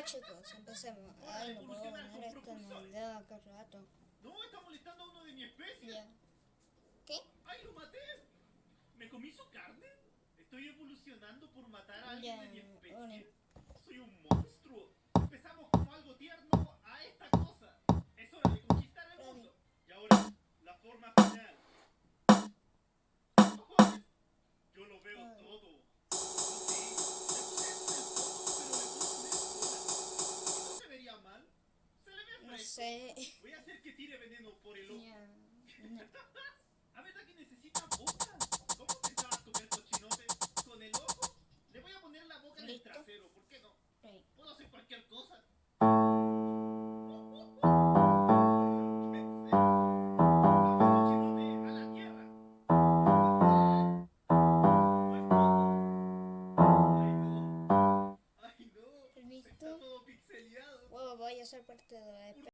Chicos, empecemos. Hora Ay, de no puedo evolucionar ganar con esto en propulsores. realidad, qué rato. No, está molestando a uno de mi especie. Ya. ¿Qué? ¡Ay, lo maté! ¿Me comí su carne? ¿Estoy evolucionando por matar a alguien Ya, de mi ahora. especie? ¡Soy un monstruo! Empezamos como algo tierno a esta cosa. Es hora de conquistar el Ready. mundo. Y ahora, la forma final. ¡Cojones! Yo lo veo todo. Oh, sí. Le puse eso en el fondo, pero le puedo poner cola. ¿Y no se vería mal? Se le ve No fresco. sé. Voy a hacer que tire veneno por el ojo. Ya. No. ¿A verdad que necesita boca? ¿Cómo pensabas comer cochinote? ¿Con el ojo? Le voy a poner la boca en el ¿Listo? trasero, ¿por qué no? Ready. Puedo hacer cualquier cosa. ¿Qué es esto? Vamos, cochinote, a la tierra. No es poco. Ay, no. Ay, no. ¿Listo? Está todo pixeleado. Wow, voy a ser parte de